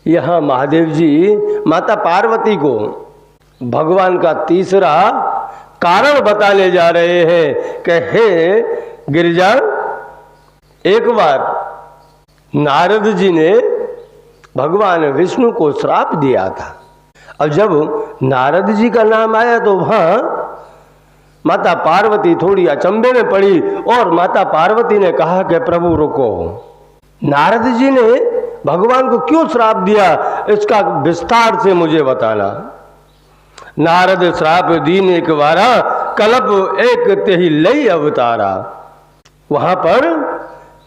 यहाँ महादेव जी माता पार्वती को भगवान का तीसरा कारण बताने जा रहे हैं कि हे गिरिजा, एक बार नारद जी ने भगवान विष्णु को श्राप दिया था। अब जब नारद जी का नाम आया तो वहाँ माता पार्वती थोड़ी अचंभे में पड़ी और माता पार्वती ने कहा कि प्रभु रुको, नारद जी ने भगवान को क्यों श्राप दिया, इसका विस्तार से मुझे बताना। नारद श्राप दीन एक बारा, कल्प एक तेहि लई अवतारा। वहां पर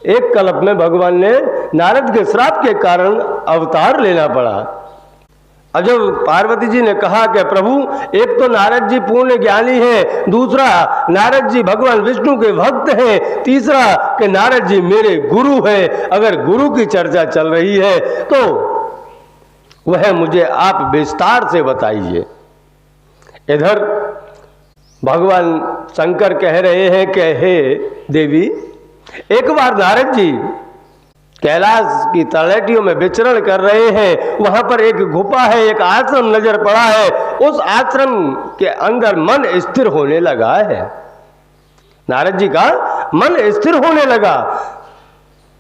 एक कल्प में भगवान ने नारद के श्राप के कारण अवतार लेना पड़ा। अब जब पार्वती जी ने कहा कि प्रभु, एक तो नारद जी पूर्ण ज्ञानी है, दूसरा नारद जी भगवान विष्णु के भक्त हैं, तीसरा कि नारद जी मेरे गुरु हैं, अगर गुरु की चर्चा चल रही है तो वह मुझे आप विस्तार से बताइए। इधर भगवान शंकर कह रहे हैं कि हे देवी, एक बार नारद जी कैलाश की तलहटियों में विचरण कर रहे हैं, वहां पर एक गुफा है, एक आश्रम नजर पड़ा है। उस आश्रम के अंदर मन स्थिर होने लगा है, नारद जी का मन स्थिर होने लगा।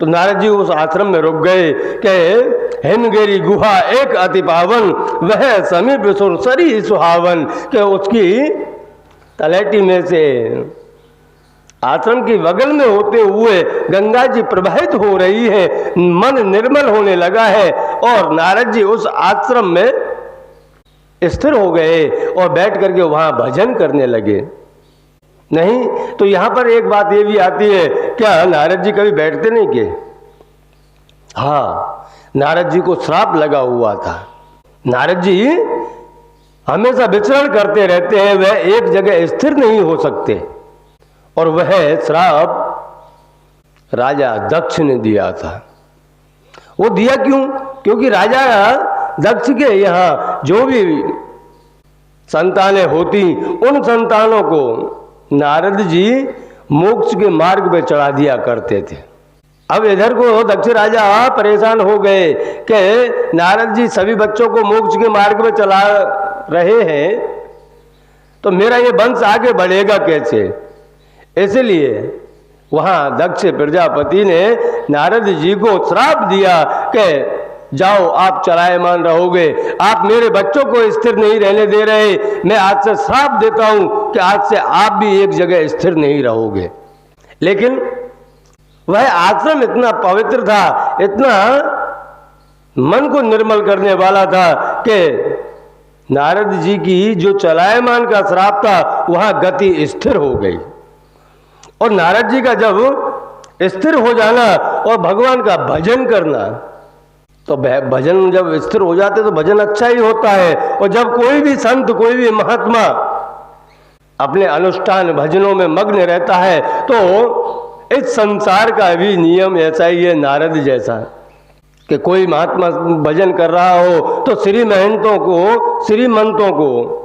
तो नारद जी उस आश्रम में रुक गए कि हिमगिरी गुहा एक अति पावन, वह समीप सुरसरी सुहावन। कि उसकी तलहटी में से आश्रम की बगल में होते हुए गंगा जी प्रवाहित हो रही है, मन निर्मल होने लगा है और नारद जी उस आश्रम में स्थिर हो गए और बैठ करके वहां भजन करने लगे। नहीं तो यहां पर एक बात ये भी आती है, क्या नारद जी कभी बैठते नहीं के? हाँ, नारद जी को श्राप लगा हुआ था। नारद जी हमेशा विचरण करते रहते हैं, वह एक जगह स्थिर नहीं हो सकते। और वह श्राप राजा दक्ष ने दिया था। वो दिया क्यों? क्योंकि राजा दक्ष के यहाँ जो भी संतानें होती, उन संतानों को नारद जी मोक्ष के मार्ग पे चढ़ा दिया करते थे। अब इधर को दक्ष राजा परेशान हो गए कि नारद जी सभी बच्चों को मोक्ष के मार्ग पे चला रहे हैं, तो मेरा ये वंश आगे बढ़ेगा कैसे? इसलिए वहां दक्ष प्रजापति ने नारद जी को श्राप दिया कि जाओ, आप चलायमान रहोगे, आप मेरे बच्चों को स्थिर नहीं रहने दे रहे, मैं आज से श्राप देता हूं कि आज से आप भी एक जगह स्थिर नहीं रहोगे। लेकिन वह आश्रम इतना पवित्र था, इतना मन को निर्मल करने वाला था कि नारद जी की जो चलायमान का श्राप था वहां गति स्थिर हो गई। और नारद जी का जब स्थिर हो जाना और भगवान का भजन करना, तो भजन जब स्थिर हो जाते तो भजन अच्छा ही होता है। और जब कोई भी संत, कोई भी महात्मा अपने अनुष्ठान भजनों में मग्न रहता है तो इस संसार का भी नियम ऐसा ही है नारद जैसा, कि कोई महात्मा भजन कर रहा हो तो श्री महंतों को, श्रीमंतों को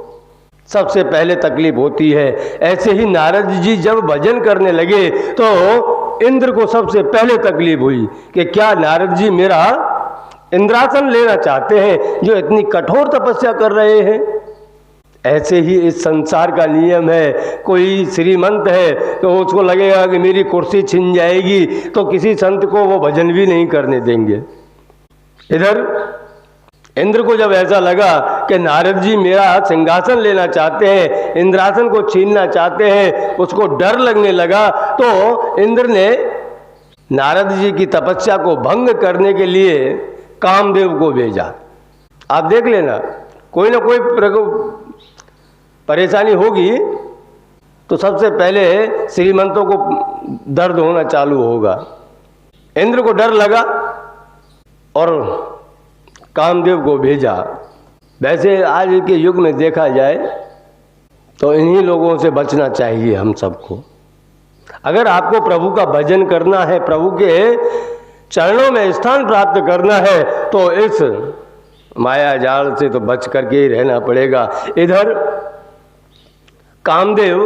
सबसे पहले तकलीफ होती है। ऐसे ही नारद जी जब भजन करने लगे तो इंद्र को सबसे पहले तकलीफ हुई कि क्या नारद जी मेरा इंद्रासन लेना चाहते हैं जो इतनी कठोर तपस्या कर रहे हैं। ऐसे ही इस संसार का नियम है, कोई श्रीमंत है तो उसको लगेगा कि मेरी कुर्सी छिन जाएगी, तो किसी संत को वो भजन भी नहीं करने देंगे। इधर इंद्र को जब ऐसा लगा कि नारद जी मेरा सिंहासन लेना चाहते हैं, इंद्रासन को छीनना चाहते हैं, उसको डर लगने लगा, तो इंद्र ने नारद जी की तपस्या को भंग करने के लिए कामदेव को भेजा। आप देख लेना, कोई ना कोई परेशानी होगी तो सबसे पहले श्रीमंतों को दर्द होना चालू होगा। इंद्र को डर लगा और कामदेव को भेजा। वैसे आज के युग में देखा जाए तो इन्हीं लोगों से बचना चाहिए हम सबको। अगर आपको प्रभु का भजन करना है, प्रभु के चरणों में स्थान प्राप्त करना है, तो इस माया जाल से तो बच करके ही रहना पड़ेगा। इधर कामदेव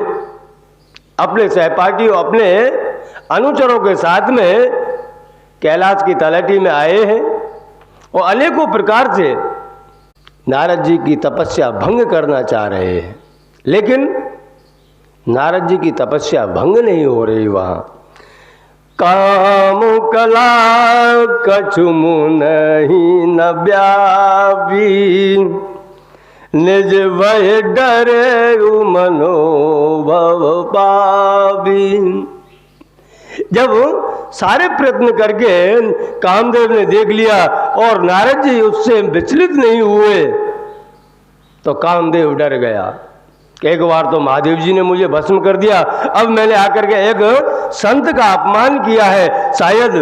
अपने सहपाठियों, अपने अनुचरों के साथ में कैलाश की तलहटी में आए हैं और अनेकों प्रकार से नारद जी की तपस्या भंग करना चाह रहे हैं, लेकिन नारद जी की तपस्या भंग नहीं हो रही। वहाँ काम कला कछु नहीं न व्यापी, निज वह डरे मनोभव पावी। जब सारे प्रयत्न करके कामदेव ने देख लिया और नारद जी उससे विचलित नहीं हुए, तो कामदेव डर गया कि एक बार तो महादेव जी ने मुझे भस्म कर दिया, अब मैंने आकर के एक संत का अपमान किया है, शायद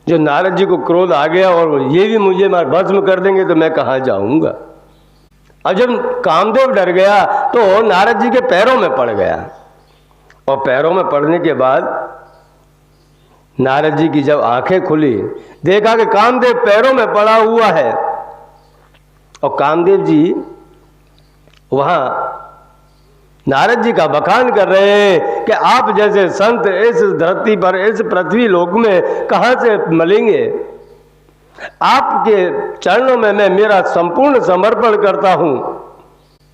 जो नारद जी को क्रोध आ गया और ये भी मुझे भस्म कर देंगे तो मैं कहाँ जाऊंगा। अब जब कामदेव डर गया तो नारद जी के पैरों में पड़ गया, और पैरों में पड़ने के बाद नारद जी की जब आंखें खुली, देखा कि कामदेव पैरों में पड़ा हुआ है, और कामदेव जी वहां नारद जी का बखान कर रहे हैं कि आप जैसे संत इस धरती पर, इस पृथ्वी लोक में कहां से मिलेंगे। आपके चरणों में मैं मेरा संपूर्ण समर्पण करता हूं।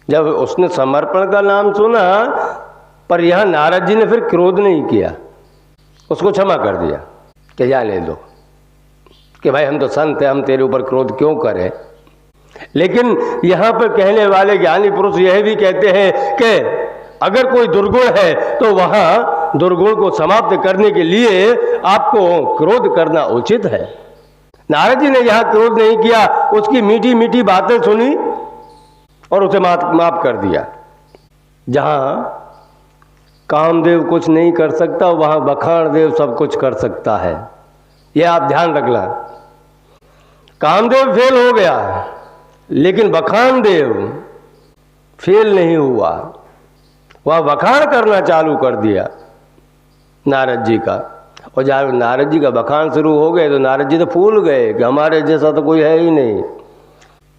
जब उसने समर्पण का नाम सुना, पर यहां नारद जी ने फिर क्रोध नहीं किया, उसको क्षमा कर दिया कि जाने दो, कि भाई हम तो संत हैं, हम तेरे ऊपर क्रोध क्यों करें। लेकिन यहां पर कहने वाले ज्ञानी पुरुष यह भी कहते हैं कि अगर कोई दुर्गुण है तो वहां दुर्गुण को समाप्त करने के लिए आपको क्रोध करना उचित है। नारद जी ने यहां क्रोध नहीं किया, उसकी मीठी मीठी बातें सुनी और उसे माफ कर दिया। जहां कामदेव कुछ नहीं कर सकता, वहां बखान देव सब कुछ कर सकता है, यह आप ध्यान रखना। कामदेव फेल हो गया, लेकिन बखान देव फेल नहीं हुआ, वह बखान करना चालू कर दिया नारद जी का। और जब नारद जी का बखान शुरू हो गए तो नारद जी तो फूल गए कि हमारे जैसा तो कोई है ही नहीं,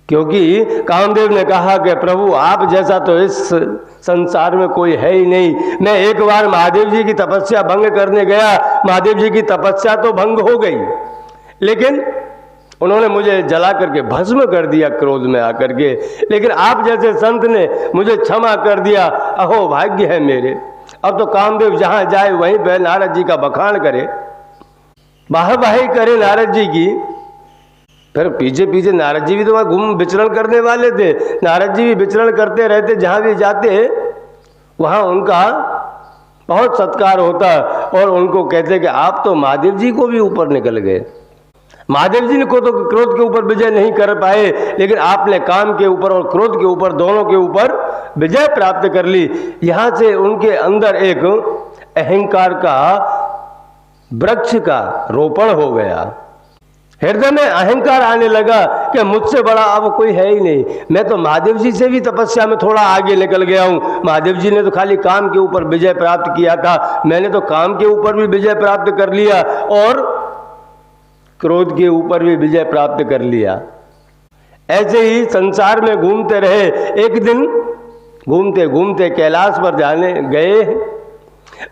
क्योंकि कामदेव ने कहा कि प्रभु आप जैसा तो इस संसार में कोई है ही नहीं। मैं एक बार महादेव जी की तपस्या भंग करने गया, महादेव जी की तपस्या तो भंग हो गई, लेकिन उन्होंने मुझे जला करके भस्म कर दिया क्रोध में आकर के, लेकिन आप जैसे संत ने मुझे क्षमा कर दिया, अहो भाग्य है मेरे। अब तो कामदेव जहां जाए वहीं पे नारद जी का बखान करे, वाहवाही करे नारद जी की। फिर पीछे पीछे नारद जी भी तो वहाँ घूम विचरण करने वाले थे, नारद जी भी विचरण करते रहते, जहाँ भी जाते वहाँ उनका बहुत सत्कार होता और उनको कहते कि आप तो महादेव जी को भी ऊपर निकल गए। महादेव जी को तो क्रोध के ऊपर विजय नहीं कर पाए, लेकिन आपने काम के ऊपर और क्रोध के ऊपर, दोनों के ऊपर विजय प्राप्त कर ली। यहाँ से उनके अंदर एक अहंकार का वृक्ष का रोपण हो गया, हृदय में अहंकार आने लगा कि मुझसे बड़ा अब कोई है ही नहीं। मैं तो महादेव जी से भी तपस्या में थोड़ा आगे निकल गया हूँ। महादेव जी ने तो खाली काम के ऊपर विजय प्राप्त किया था, मैंने तो काम के ऊपर भी विजय प्राप्त कर लिया और क्रोध के ऊपर भी विजय प्राप्त कर लिया। ऐसे ही संसार में घूमते रहे। एक दिन घूमते घूमते कैलाश पर जाने गए,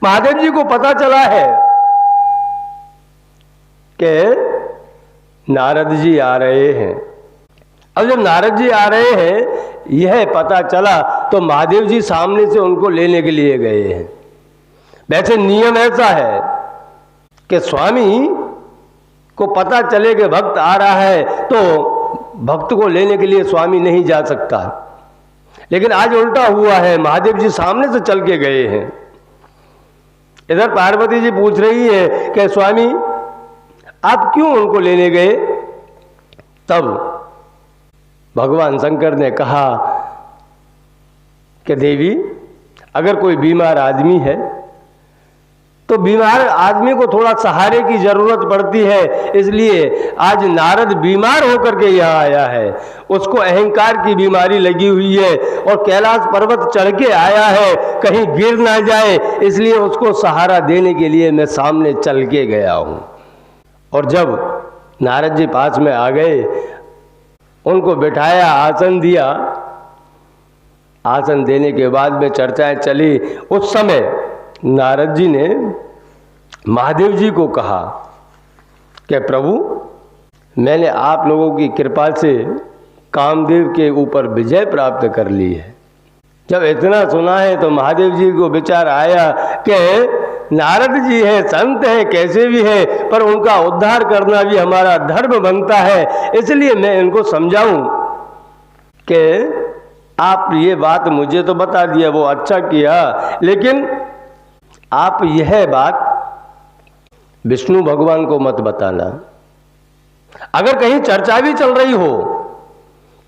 महादेव जी को पता चला है कि नारद जी आ रहे हैं। अब जब नारद जी आ रहे हैं यह पता चला तो महादेव जी सामने से उनको लेने के लिए गए हैं। वैसे नियम ऐसा है कि स्वामी को पता चले कि भक्त आ रहा है तो भक्त को लेने के लिए स्वामी नहीं जा सकता, लेकिन आज उल्टा हुआ है, महादेव जी सामने से चल के गए हैं। इधर पार्वती जी पूछ रही है कि स्वामी आप क्यों उनको लेने गए। तब भगवान शंकर ने कहा कि देवी अगर कोई बीमार आदमी है तो बीमार आदमी को थोड़ा सहारे की जरूरत पड़ती है, इसलिए आज नारद बीमार होकर के यहाँ आया है। उसको अहंकार की बीमारी लगी हुई है और कैलाश पर्वत चढ़ के आया है, कहीं गिर ना जाए, इसलिए उसको सहारा देने के लिए मैं सामने चल के गया हूँ। और जब नारद जी पास में आ गए, उनको बिठाया, आसन दिया। आसन देने के बाद में चर्चाएं चली। उस समय नारद जी ने महादेव जी को कहा कि प्रभु मैंने आप लोगों की कृपा से कामदेव के ऊपर विजय प्राप्त कर ली है। जब इतना सुना है तो महादेव जी को विचार आया कि नारद जी हैं, संत हैं, कैसे भी है, पर उनका उद्धार करना भी हमारा धर्म बनता है। इसलिए मैं इनको समझाऊं कि आप ये बात मुझे तो बता दिया, वो अच्छा किया, लेकिन आप यह बात विष्णु भगवान को मत बताना। अगर कहीं चर्चा भी चल रही हो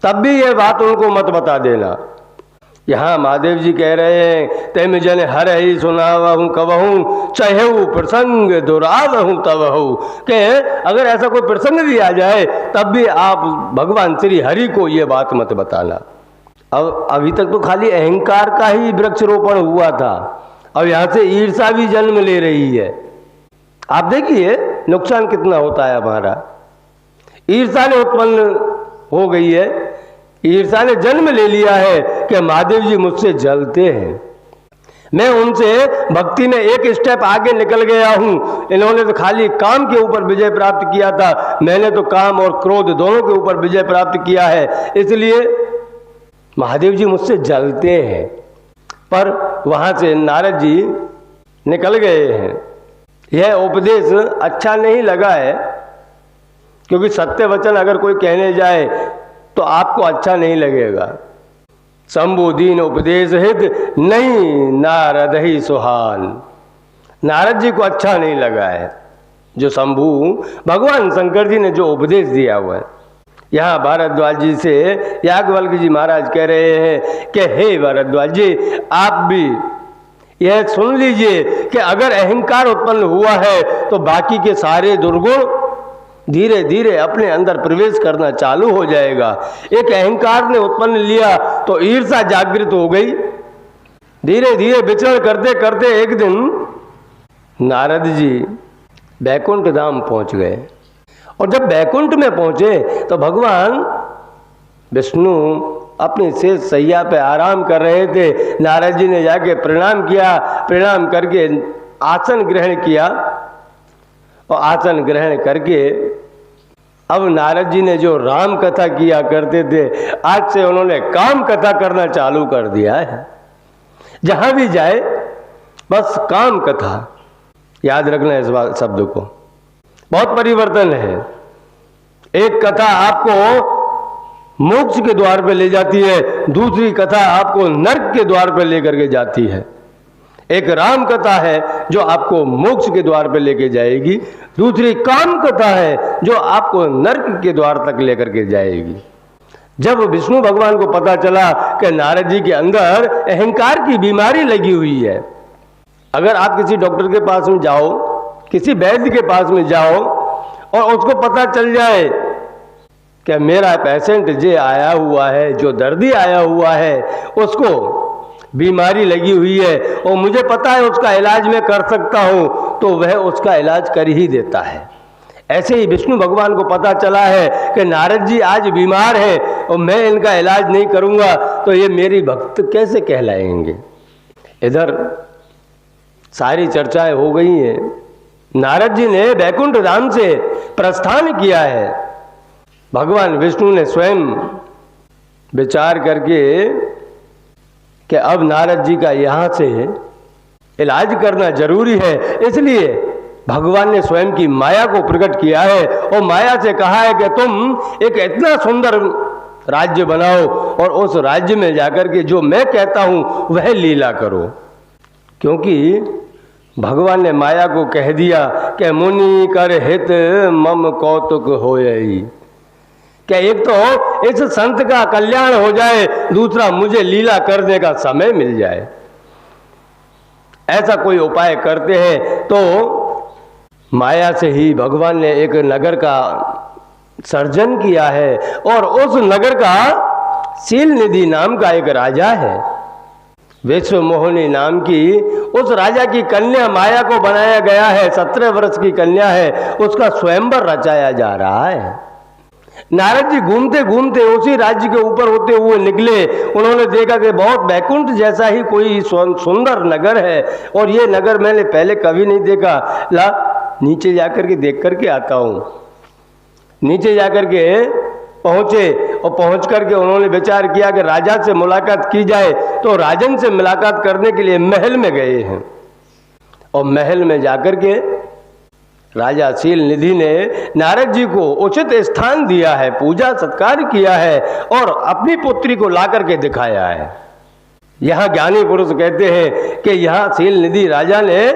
तब भी यह बात उनको मत बता देना। यहाँ महादेव जी कह रहे हैं, तेम जन हर ही सुनावहूँ कबहूँ, चहु प्रसंग दुरावहूँ तबहूँ, के अगर ऐसा कोई प्रसंग भी आ जाए तब भी आप भगवान श्री हरि को ये बात मत बताना। अब अभी तक तो खाली अहंकार का ही वृक्षरोपण हुआ था, अब यहाँ से ईर्षा भी जन्म ले रही है। आप देखिए नुकसान कितना होता है हमारा। ईर्षा ने उत्पन्न हो गई है, ईर्षा ने जन्म ले लिया है कि महादेव जी मुझसे जलते हैं, मैं उनसे भक्ति में एक स्टेप आगे निकल गया हूं। इन्होंने तो खाली काम के ऊपर विजय प्राप्त किया था, मैंने तो काम और क्रोध दोनों के ऊपर विजय प्राप्त किया है, इसलिए महादेव जी मुझसे जलते हैं। पर वहां से नारद जी निकल गए हैं। यह उपदेश अच्छा नहीं लगा है, क्योंकि सत्य वचन अगर कोई कहने जाए तो आपको अच्छा नहीं लगेगा। शंभु दीन उपदेश हित नहीं नारद ही सुहान। नारद जी को अच्छा नहीं लगा है जो शंभु भगवान शंकर जी ने जो उपदेश दिया हुआ है। यहाँ भारद्वाज जी से याज्ञवल्क्य जी महाराज कह रहे हैं कि हे भारद्वाज जी, आप भी यह सुन लीजिए कि अगर अहंकार उत्पन्न हुआ है तो बाकी के सारे दुर्गुण धीरे धीरे अपने अंदर प्रवेश करना चालू हो जाएगा। एक अहंकार ने उत्पन्न लिया तो ईर्षा जागृत हो गई। धीरे धीरे विचरण करते करते एक दिन नारद जी बैकुंठ धाम पहुंच गए, और जब बैकुंठ में पहुंचे तो भगवान विष्णु अपनी शेष सैया पे आराम कर रहे थे। नारद जी ने जाके प्रणाम किया, प्रणाम करके आसन ग्रहण किया, और आसन ग्रहण करके अब नारद जी ने जो राम कथा किया करते थे, आज से उन्होंने काम कथा करना चालू कर दिया है। जहां भी जाए बस काम कथा। याद रखना इस शब्द को, बहुत परिवर्तन है। एक कथा आपको मोक्ष के द्वार पर ले जाती है, दूसरी कथा आपको नर्क के द्वार पर लेकर के जाती है। एक राम कथा है जो आपको मोक्ष के द्वार पर लेके जाएगी, दूसरी काम कथा है जो आपको नर्क के द्वार तक लेकर के जाएगी। जब विष्णु भगवान को पता चला कि नारद जी के अंदर अहंकार की बीमारी लगी हुई है, अगर आप किसी डॉक्टर के पास में जाओ, किसी वैद्य के पास में जाओ और उसको पता चल जाए कि मेरा पेशेंट जो आया हुआ है, जो दर्दी आया हुआ है, उसको बीमारी लगी हुई है और मुझे पता है उसका इलाज मैं कर सकता हूं, तो वह उसका इलाज कर ही देता है। ऐसे ही विष्णु भगवान को पता चला है कि नारद जी आज बीमार है और मैं इनका इलाज नहीं करूंगा तो ये मेरी भक्त कैसे कहलाएंगे। इधर सारी चर्चाएं हो गई हैं। नारद जी ने बैकुंठ धाम से प्रस्थान किया है। भगवान विष्णु ने स्वयं विचार करके कि अब नारद जी का यहाँ से इलाज करना जरूरी है, इसलिए भगवान ने स्वयं की माया को प्रकट किया है और माया से कहा है कि तुम एक इतना सुंदर राज्य बनाओ और उस राज्य में जाकर के जो मैं कहता हूँ वह लीला करो। क्योंकि भगवान ने माया को कह दिया कि मुनि कर हित मम कौतुक होयई, क्या एक तो इस संत का कल्याण हो जाए, दूसरा मुझे लीला करने का समय मिल जाए। ऐसा कोई उपाय करते हैं तो माया से ही भगवान ने एक नगर का सर्जन किया है और उस नगर का शील निधि नाम का एक राजा है। विश्व मोहिनी नाम की उस राजा की कन्या माया को बनाया गया है। 17 वर्ष की कन्या है, उसका स्वयंवर रचाया जा रहा है। नारद जी घूमते घूमते उसी राज्य के ऊपर होते हुए निकले। उन्होंने देखा कि बहुत बैकुंठ जैसा ही कोई सुंदर नगर है और ये नगर मैंने पहले कभी नहीं देखा, ला नीचे जाकर के देख करके आता हूँ। नीचे जाकर के पहुंचे और पहुंच करके उन्होंने विचार किया कि राजा से मुलाकात की जाए, तो राजन से मुलाकात करने के लिए महल में गए हैं। और महल में जाकर के राजा शील निधि ने नारद जी को उचित स्थान दिया है, पूजा सत्कार किया है और अपनी पुत्री को ला करके दिखाया है। यहाँ ज्ञानी पुरुष कहते हैं कि यहाँ शील निधि राजा ने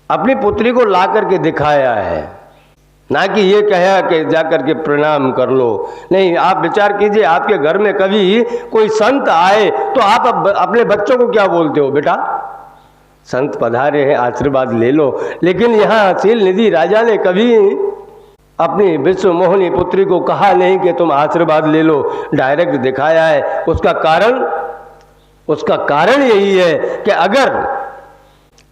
अपनी पुत्री को ला करके दिखाया है, ना कि ये कहा कि जाकर के प्रणाम कर लो। नहीं, आप विचार कीजिए, आपके घर में कभी कोई संत आए तो आप अपने बच्चों को क्या बोलते हो? बेटा संत पधारे हैं, आशीर्वाद ले लो। लेकिन यहाँ शील निधि राजा ने कभी अपनी विश्व मोहिनी पुत्री को कहा नहीं कि तुम आशीर्वाद ले लो, डायरेक्ट दिखाया है। उसका कारण यही है कि अगर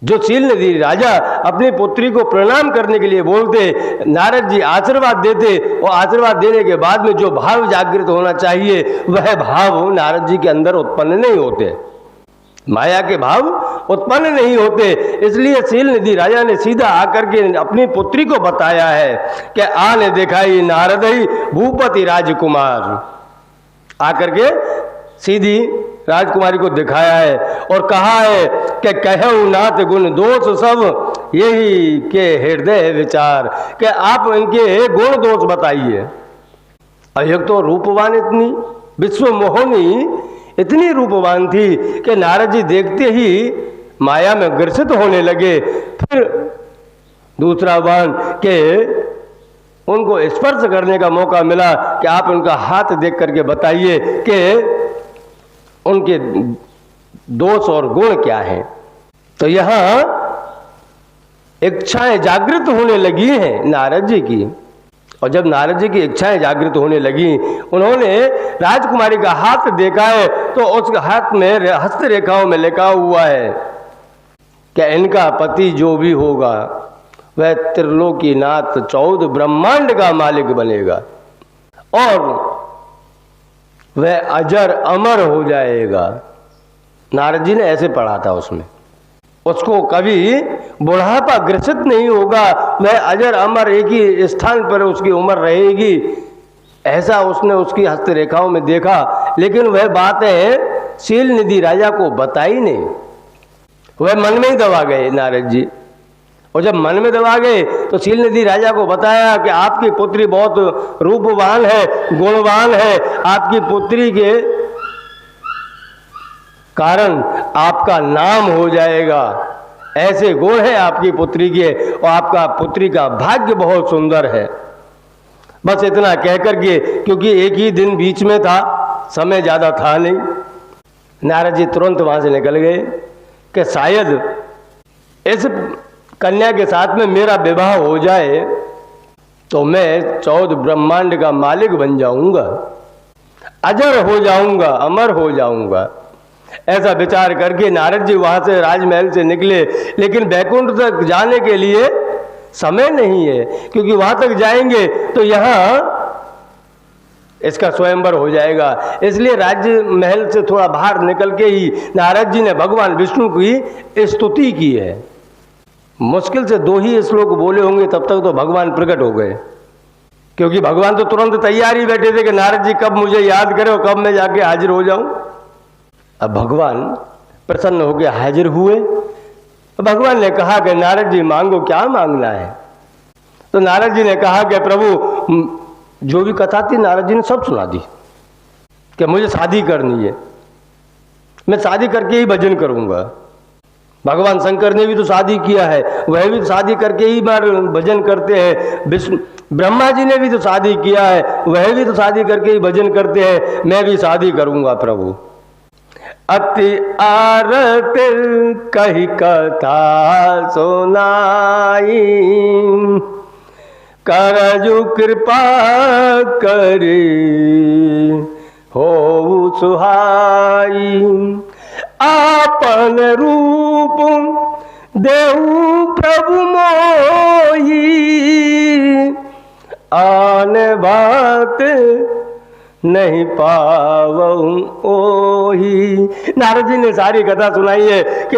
जो शील निधि राजा अपनी पुत्री को प्रणाम करने के लिए बोलते, नारद जी आशीर्वाद देते और आशीर्वाद देने के बाद में जो भाव जागृत होना चाहिए वह भाव नारद जी के अंदर उत्पन्न नहीं होते, माया के भाव उत्पन्न नहीं होते। इसलिए शील निधि राजा ने सीधा आकर के अपनी पुत्री को बताया है कि आने दिखाई नारद ही भूपति राजकुमार, आकर के सीधी राजकुमारी को दिखाया है और कहा है कि कहऊ नाथ गुण दोष सब यही के हृदय विचार, कि आप इनके गुण दोष बताइए। एक तो रूपवान, इतनी विश्व मोहिनी इतनी रूपवान थी कि नारद जी देखते ही माया में ग्रसित होने लगे। फिर दूसरा बाण के उनको स्पर्श करने का मौका मिला कि आप उनका हाथ देख करके बताइए कि उनके दोष और गुण क्या हैं। तो यहाँ इच्छाएं जागृत होने लगी हैं नारद जी की, और जब नारद जी की इच्छाएं जागृत होने लगी, उन्होंने राजकुमारी का हाथ देखा है तो उस हाथ में हस्त रेखाओं में लिखा हुआ है कि इनका पति जो भी होगा वह त्रिलोकीनाथ 14 ब्रह्मांड का मालिक बनेगा और वह अजर अमर हो जाएगा। नारद जी ने ऐसे पढ़ा था उसमें, उसको कभी बुढ़ापा ग्रसित नहीं होगा, वह अजर अमर एक ही स्थान पर उसकी उम्र रहेगी, ऐसा उसने उसकी हस्तरेखाओं में देखा। लेकिन वह बातें शील निधि राजा को बताई नहीं, वह मन में ही दबा गए नारद जी। और जब मन में दबा गए तो शील निधि राजा को बताया कि आपकी पुत्री बहुत रूपवान है, गुणवान है, आपकी पुत्री के कारण आपका नाम हो जाएगा, ऐसे गुण है आपकी पुत्री के और आपका पुत्री का भाग्य बहुत सुंदर है। बस इतना कहकर के, क्योंकि एक ही दिन बीच में था, समय ज़्यादा था नहीं, नारद जी तुरंत वहाँ से निकल गए कि शायद इस कन्या के साथ में मेरा विवाह हो जाए तो मैं 14 ब्रह्मांड का मालिक बन जाऊंगा, अजर हो जाऊंगा, अमर हो जाऊंगा। ऐसा विचार करके नारद जी वहां से राजमहल से निकले। लेकिन बैकुंठ तक जाने के लिए समय नहीं है, क्योंकि वहां तक जाएंगे तो यहाँ इसका स्वयंवर हो जाएगा। इसलिए राज्य महल से थोड़ा बाहर निकल के ही नारद जी ने भगवान विष्णु की स्तुति की है। मुश्किल से 2 ही श्लोक बोले होंगे, तब तक तो भगवान प्रकट हो गए, क्योंकि भगवान तो तुरंत तैयार ही बैठे थे कि नारद जी कब मुझे याद करे और कब मैं जाके हाजिर हो जाऊं। अब भगवान प्रसन्न होकर हाजिर हुए। भगवान ने कहा कि नारद जी मांगो, क्या मांगना है। तो नारद जी ने कहा कि प्रभु, जो भी कथा थी नारद जी ने सब सुना दी कि मुझे शादी करनी है, मैं शादी करके ही भजन करूंगा। भगवान शंकर ने भी तो शादी किया है, वह भी शादी करके ही भजन करते हैं। विष्णु ब्रह्मा जी ने भी तो शादी किया है, वह भी तो शादी करके ही भजन करते हैं। मैं भी शादी करूंगा प्रभु। अति आरत कही कथा सुनाई, करजु कृपा करे हो सुहाई। आपन रूप देहु प्रभु मोही, आन बात नहीं पावऊं ओही। नारद जी ने सारी कथा सुनाई है कि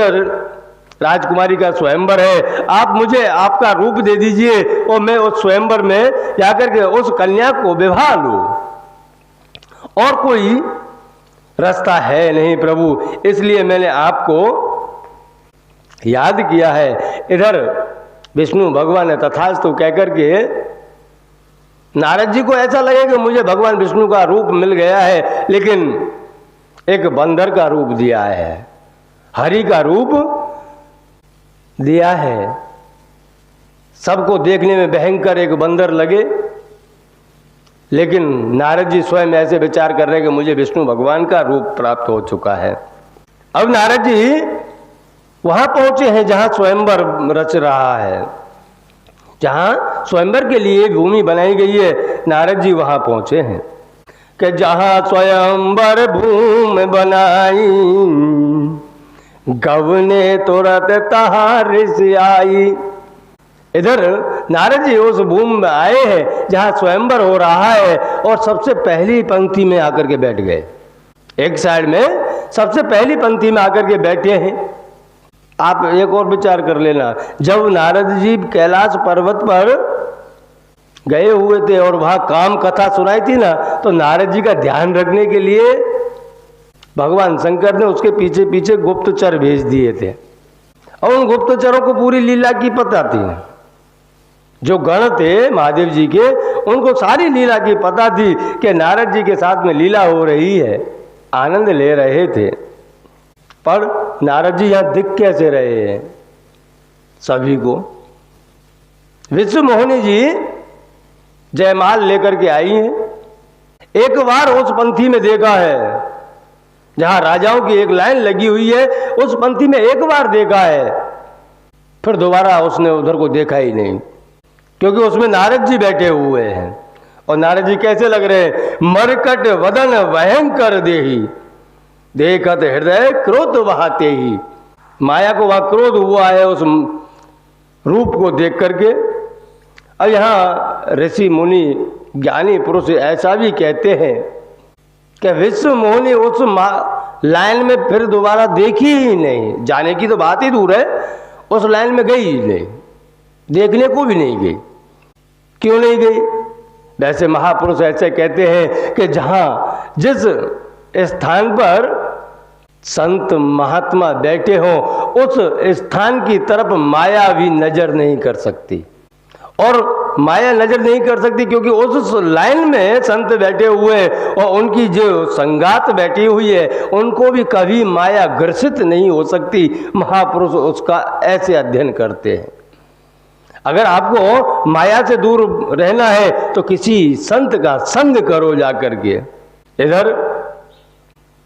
राजकुमारी का स्वयंवर है, आप मुझे आपका रूप दे दीजिए और मैं उस स्वयंवर में जाकर के उस कन्या को विवाह लूं। और कोई रास्ता है नहीं प्रभु, इसलिए मैंने आपको याद किया है। इधर विष्णु भगवान ने तथास्तु कहकर के नारद जी को ऐसा लगे कि मुझे भगवान विष्णु का रूप मिल गया है, लेकिन एक बंदर का रूप दिया है, हरि का रूप दिया है। सबको देखने में भयंकर एक बंदर लगे, लेकिन नारद जी स्वयं ऐसे विचार कर रहे हैं कि मुझे विष्णु भगवान का रूप प्राप्त हो चुका है। अब नारद जी वहां पहुंचे हैं जहां स्वयंवर रच रहा है, जहां स्वयंवर के लिए भूमि बनाई गई है। नारद जी वहां पहुंचे हैं कि जहां स्वयंवर भूमि बनाई, गवने तुरंत तहार से आई। इधर नारद जी उस भूमि में आए हैं जहां स्वयंवर हो रहा है और सबसे पहली पंक्ति में आकर के बैठ गए। एक साइड में सबसे पहली पंक्ति में आकर के बैठे हैं। आप एक और विचार कर लेना, जब नारद जी कैलाश पर्वत पर गए हुए थे और वहां काम कथा सुनाई थी ना, तो नारद जी का ध्यान रखने के लिए भगवान शंकर ने उसके पीछे पीछे गुप्तचर भेज दिए थे और उन गुप्तचरों को पूरी लीला की पता थी। जो गण थे महादेव जी के, उनको सारी लीला की पता थी कि नारद जी के साथ में लीला हो रही है, आनंद ले रहे थे। पर नारद जी यहां दिख कैसे रहे हैं सभी को? विश्व मोहिनी जी जयमाल लेकर के आई हैं। एक बार उस पंक्ति में देखा है जहां राजाओं की एक लाइन लगी हुई है, उस पंक्ति में एक बार देखा है, फिर दोबारा उसने उधर को देखा ही नहीं, क्योंकि उसमें नारद जी बैठे हुए हैं। और नारद जी कैसे लग रहे हैं? मरकट वदन भयंकर देही, देखत हृदय क्रोध बहाते ही। माया को वहां क्रोध हुआ है उस रूप को देख करके। और यहाँ ऋषि मुनि ज्ञानी पुरुष ऐसा भी कहते हैं कि विश्व मोहिनी उस लाइन में फिर दोबारा देखी ही नहीं, जाने की तो बात ही दूर है, उस लाइन में गई ही नहीं, देखने को भी नहीं गई। क्यों नहीं गई? वैसे महापुरुष ऐसे कहते हैं कि जहां जिस स्थान पर संत महात्मा बैठे हों, उस स्थान की तरफ माया भी नजर नहीं कर सकती। और माया नजर नहीं कर सकती क्योंकि उस लाइन में संत बैठे हुए और उनकी जो संगात बैठी हुई है, उनको भी कभी माया ग्रसित नहीं हो सकती। महापुरुष उसका ऐसे अध्ययन करते हैं। अगर आपको माया से दूर रहना है तो किसी संत का संग करो जाकर के। इधर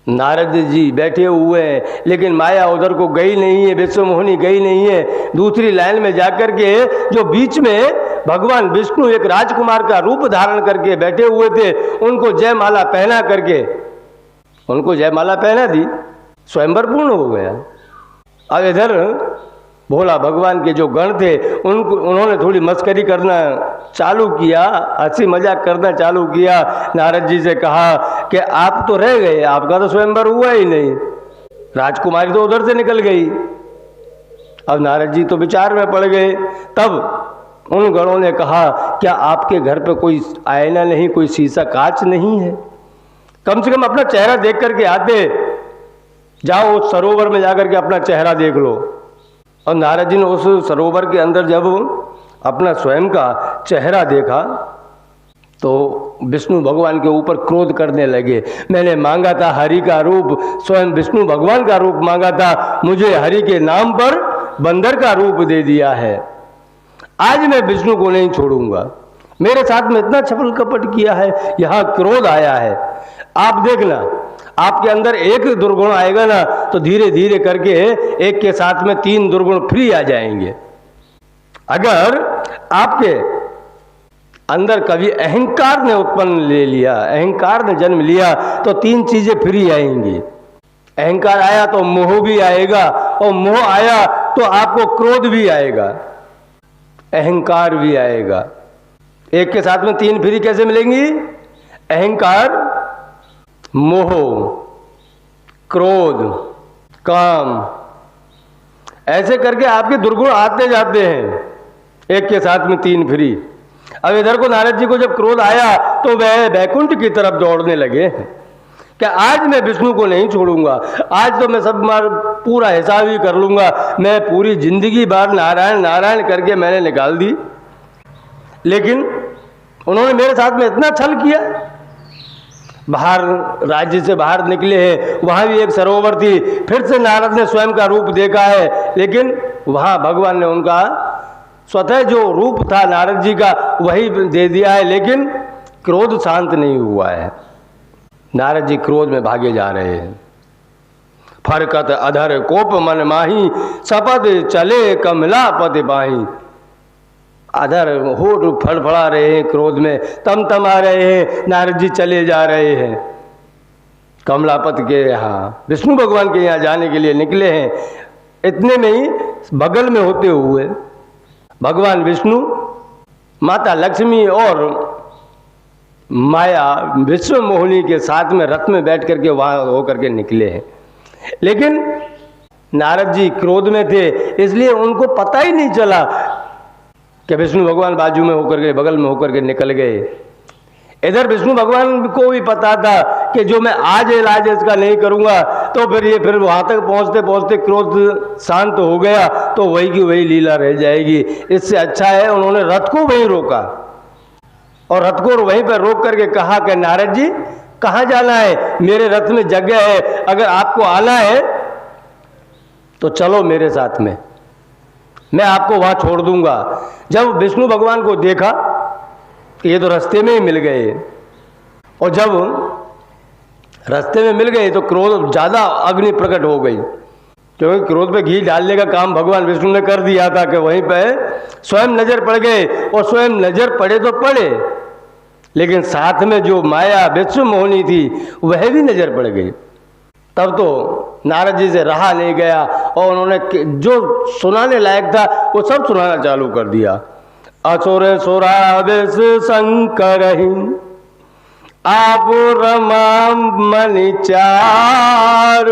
नारद जी बैठे हुए हैं, लेकिन माया उधर को गई नहीं है, विश्व मोहिनी गई नहीं है। दूसरी लाइन में जाकर के जो बीच में भगवान विष्णु एक राजकुमार का रूप धारण करके बैठे हुए थे, उनको जयमाला पहना करके उनको जयमाला पहना दी, स्वयंवर पूर्ण हो गया। अब इधर भोला भगवान के जो गण थे उन्होंने थोड़ी मस्करी करना चालू किया, हंसी मजाक करना चालू किया। नारद जी से कहा कि आप तो रह गए, आपका तो स्वयंवर हुआ ही नहीं, राजकुमारी तो उधर से निकल गई। अब नारद जी तो विचार में पड़ गए। तब उन गणों ने कहा, क्या आपके घर पे कोई आईना नहीं, कोई शीशा कांच नहीं है? कम से कम अपना चेहरा देख करके आते, जाओ उस सरोवर में जाकर के अपना चेहरा देख लो। और नारद जी ने उस सरोवर के अंदर जब अपना स्वयं का चेहरा देखा तो विष्णु भगवान के ऊपर क्रोध करने लगे। मैंने मांगा था हरि का रूप, स्वयं विष्णु भगवान का रूप मांगा था, मुझे हरि के नाम पर बंदर का रूप दे दिया है। आज मैं विष्णु को नहीं छोड़ूंगा, मेरे साथ में इतना छपल कपट किया है, यहाँ क्रोध आया है। आप देखना, आपके अंदर एक दुर्गुण आएगा ना तो धीरे धीरे करके एक के साथ में 3 दुर्गुण फ्री आ जाएंगे। अगर आपके अंदर कभी अहंकार ने उत्पन्न ले लिया, अहंकार ने जन्म लिया, तो 3 चीजें फ्री आएंगी। अहंकार आया तो मोह भी आएगा, और मोह आया तो आपको क्रोध भी आएगा, अहंकार भी आएगा। एक के साथ में 3 फ्री कैसे मिलेंगी? अहंकार, मोह, क्रोध, काम। ऐसे करके आपके दुर्गुण आते जाते हैं, एक के साथ में 3 फ्री। अब इधर को नारद जी को जब क्रोध आया तो वह बैकुंठ की तरफ दौड़ने लगे कि आज मैं विष्णु को नहीं छोड़ूंगा, आज तो मैं सब पूरा हिसाब ही कर लूंगा। मैं पूरी जिंदगी बार नारायण नारायण करके मैंने निकाल दी, लेकिन उन्होंने मेरे साथ में इतना छल किया। बाहर राज्य से बाहर निकले हैं, वहाँ भी एक सरोवर थी, फिर से नारद ने स्वयं का रूप देखा है, लेकिन वहाँ भगवान ने उनका स्वतः जो रूप था नारद जी का वही दे दिया है, लेकिन क्रोध शांत नहीं हुआ है। नारद जी क्रोध में भागे जा रहे हैं। फरकत अधर कोप मन माही, सपद चले कमला पति पाही। अधर होठ फड़फड़ा रहे हैं, क्रोध में तम आ रहे हैं, नारद जी चले जा रहे हैं कमलापति के यहाँ, विष्णु भगवान के यहाँ जाने के लिए निकले हैं। इतने में ही बगल में होते हुए भगवान विष्णु, माता लक्ष्मी और माया विश्व मोहिनी के साथ में रथ में बैठ करके वहाँ होकर के निकले हैं। लेकिन नारद जी क्रोध में थे, इसलिए उनको पता ही नहीं चला कि विष्णु भगवान बाजू में होकर के, बगल में होकर के निकल गए। इधर विष्णु भगवान को भी पता था कि जो मैं आज इलाज इसका नहीं करूंगा तो फिर वहां तक पहुंचते पहुंचते क्रोध शांत हो गया तो वही की वही लीला रह जाएगी। इससे अच्छा है उन्होंने रथ को वहीं रोका और रथ को वहीं पर रोक करके कहा कि नारद जी कहाँ जाना है, मेरे रथ में जगह है, अगर आपको आना है तो चलो मेरे साथ में, मैं आपको वहां छोड़ दूंगा। जब विष्णु भगवान को देखा कि ये तो रास्ते में ही मिल गए, और जब रास्ते में मिल गए तो क्रोध ज़्यादा अग्नि प्रकट हो गई, क्योंकि क्रोध पे घी डालने का काम भगवान विष्णु ने कर दिया था कि वहीं पे स्वयं नजर पड़ गए। और स्वयं नजर पड़े तो पड़े, लेकिन साथ में जो माया विश्व मोहिनी थी वह भी नजर पड़ गई। तब तो नारद जी से रहा नहीं गया और उन्होंने जो सुनाने लायक था वो सब सुनाना चालू कर दिया। असुर सुरावेश शंकर आप रमा मणि चार,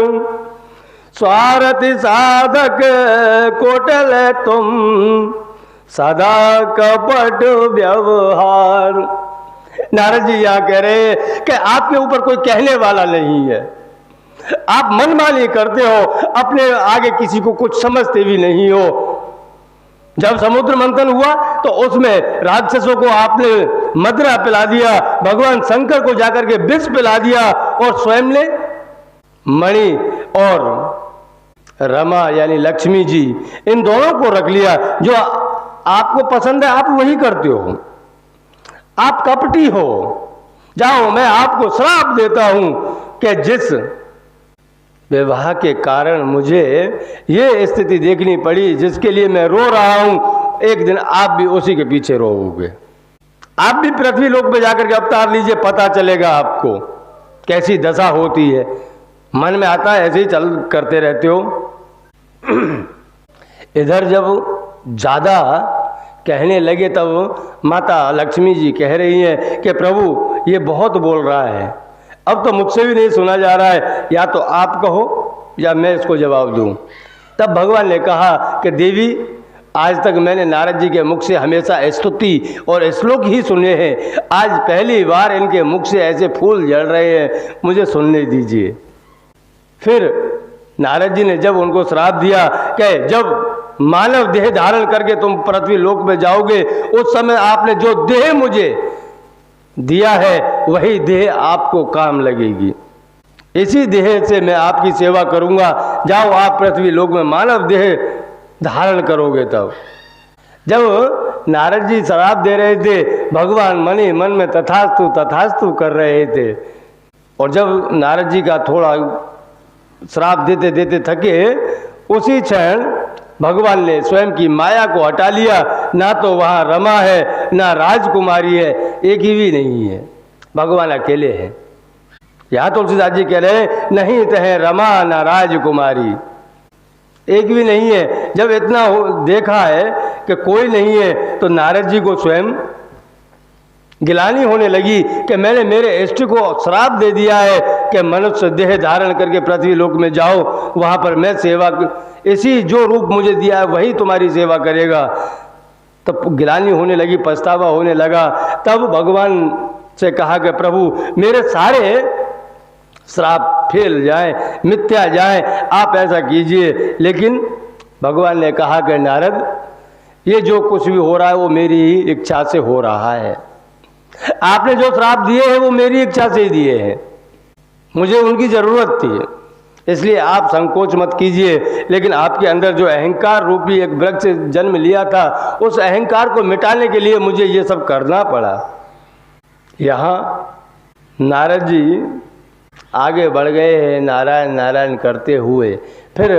स्वारथि साधक कोटल तुम, सदा कपट व्यवहार। नारद जी यहाँ कह रहे कि आपके ऊपर कोई कहने वाला नहीं है, आप मनमानी करते हो, अपने आगे किसी को कुछ समझते भी नहीं हो। जब समुद्र मंथन हुआ तो उसमें राक्षसों को आपने मदिरा पिला दिया, भगवान शंकर को जाकर के विष पिला दिया और स्वयं ने मणि और रमा यानी लक्ष्मी जी इन दोनों को रख लिया। जो आपको पसंद है आप वही करते हो, आप कपटी हो। जाओ, मैं आपको श्राप देता हूं कि जिस विवाह के कारण मुझे ये स्थिति देखनी पड़ी, जिसके लिए मैं रो रहा हूं, एक दिन आप भी उसी के पीछे रोओगे। आप भी पृथ्वी लोक पे जाकर के अवतार लीजिए, पता चलेगा आपको कैसी दशा होती है। मन में आता है ऐसे ही चल करते रहते हो। इधर जब ज़्यादा कहने लगे तब माता लक्ष्मी जी कह रही हैं कि प्रभु ये बहुत बोल रहा है, अब तो मुझसे भी नहीं सुना जा रहा है, या तो आप कहो या मैं इसको जवाब दूं। तब भगवान ने कहा कि देवी, आज तक मैंने नारद जी के मुख से हमेशा स्तुति और श्लोक ही सुने हैं, आज पहली बार इनके मुख से ऐसे फूल झड़ रहे हैं, मुझे सुनने दीजिए। फिर नारद जी ने जब उनको श्राप दिया कि जब मानव देह धारण करके तुम पृथ्वी लोक में जाओगे, उस समय आपने जो देह मुझे दिया है वही देह आपको काम लगेगी, इसी देह से मैं आपकी सेवा करूंगा। जाओ आप पृथ्वी लोक में मानव देह धारण करोगे। तब जब नारद जी श्राप दे रहे थे, भगवान मन ही मन में तथास्तु तथास्तु कर रहे थे। और जब नारद जी का थोड़ा श्राप देते देते थके, उसी क्षण भगवान ने स्वयं की माया को हटा लिया। ना तो वहाँ रमा है, ना राजकुमारी है, एक ही भी नहीं है, भगवान अकेले हैं। यहाँ तुलसीदास जी कह रहे हैं नहीं तो है रमा ना राजकुमारी, एक भी नहीं है। जब इतना देखा है कि कोई नहीं है तो नारद जी को स्वयं गिलानी होने लगी कि मैंने मेरे इष्ट को श्राप दे दिया है कि मनुष्य देह धारण करके पृथ्वी लोक में जाओ, वहाँ पर मैं सेवा, इसी जो रूप मुझे दिया है वही तुम्हारी सेवा करेगा। तब गिलानी होने लगी, पछतावा होने लगा। तब भगवान से कहा कि प्रभु मेरे सारे श्राप फेल जाएं, मिथ्या जाएं, आप ऐसा कीजिए। लेकिन भगवान ने कहा कि नारद, ये जो कुछ भी हो रहा है वो मेरी ही इच्छा से हो रहा है। आपने जो श्राप दिए हैं वो मेरी इच्छा से ही दिए हैं, मुझे उनकी ज़रूरत थी, इसलिए आप संकोच मत कीजिए। लेकिन आपके अंदर जो अहंकार रूपी एक वृक्ष जन्म लिया था, उस अहंकार को मिटाने के लिए मुझे ये सब करना पड़ा। यहाँ नारद जी आगे बढ़ गए हैं नारायण नारायण करते हुए। फिर